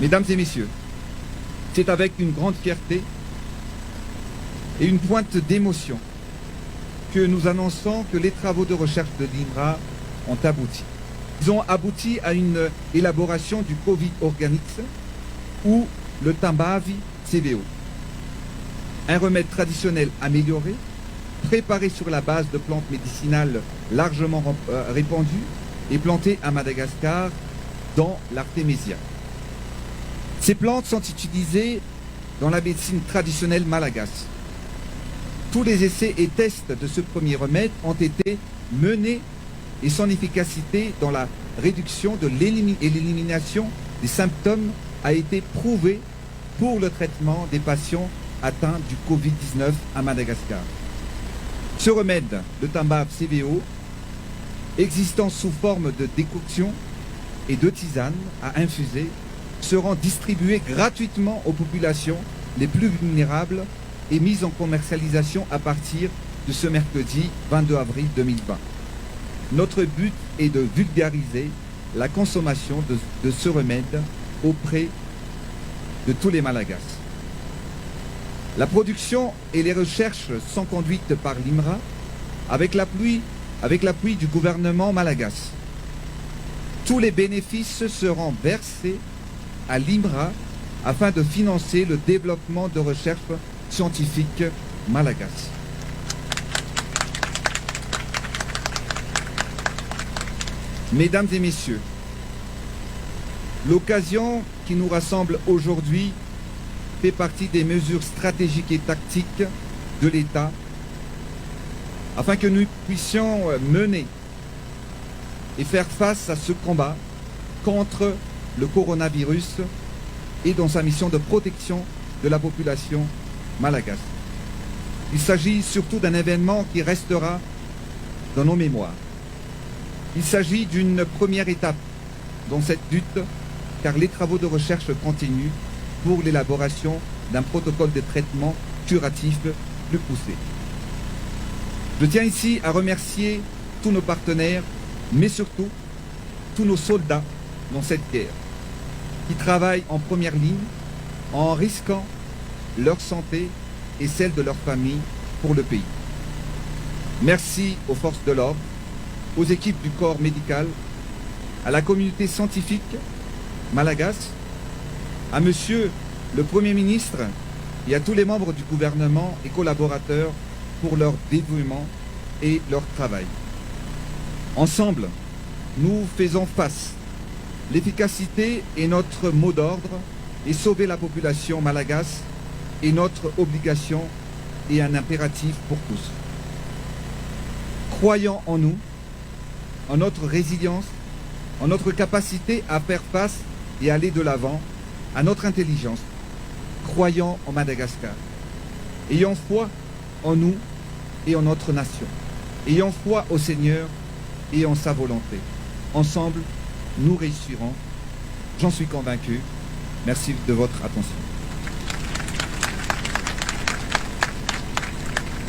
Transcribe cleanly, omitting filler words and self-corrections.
Mesdames et messieurs, c'est avec une grande fierté et une pointe d'émotion que nous annonçons que les travaux de recherche de l'INRA ont abouti. Ils ont abouti à une élaboration du Covid Organics ou le Tambavi CVO. Un remède traditionnel amélioré, préparé sur la base de plantes médicinales largement répandues et plantées à Madagascar dans l'Artémisia. Ces plantes sont utilisées dans la médecine traditionnelle malagasse. Tous les essais et tests de ce premier remède ont été menés et son efficacité dans la réduction et l'élimination des symptômes a été prouvée pour le traitement des patients atteints du Covid-19 à Madagascar. Ce remède, le Tambav CVO, existant sous forme de décoction et de tisane à infuser, seront distribués gratuitement aux populations les plus vulnérables et mis en commercialisation à partir de ce mercredi 22 avril 2020. Notre but est de vulgariser la consommation de ce remède auprès de tous les Malagasy. La production et les recherches sont conduites par l'INRA avec l'appui du gouvernement malagasy. Tous les bénéfices seront versés à l'INRA afin de financer le développement de recherches scientifiques malagasy. Mesdames et messieurs, l'occasion qui nous rassemble aujourd'hui fait partie des mesures stratégiques et tactiques de l'État afin que nous puissions mener et faire face à ce combat contre le coronavirus et dans sa mission de protection de la population malagasy. Il s'agit surtout d'un événement qui restera dans nos mémoires. Il s'agit d'une première étape dans cette lutte car les travaux de recherche continuent pour l'élaboration d'un protocole de traitement curatif plus poussé. Je tiens ici à remercier tous nos partenaires, mais surtout tous nos soldats dans cette guerre, qui travaillent en première ligne en risquant leur santé et celle de leur famille pour le pays. Merci aux forces de l'ordre, aux équipes du corps médical, à la communauté scientifique malagasy, à Monsieur le Premier ministre et à tous les membres du gouvernement et collaborateurs pour leur dévouement et leur travail. Ensemble, nous faisons face. L'efficacité est notre mot d'ordre et sauver la population malagasy est notre obligation et un impératif pour tous. Croyons en nous, en notre résilience, en notre capacité à faire face et aller de l'avant, à notre intelligence. Croyons en Madagascar. Ayons foi en nous et en notre nation. Ayons foi au Seigneur et en sa volonté. Ensemble, nous réussirons. J'en suis convaincu. Merci de votre attention.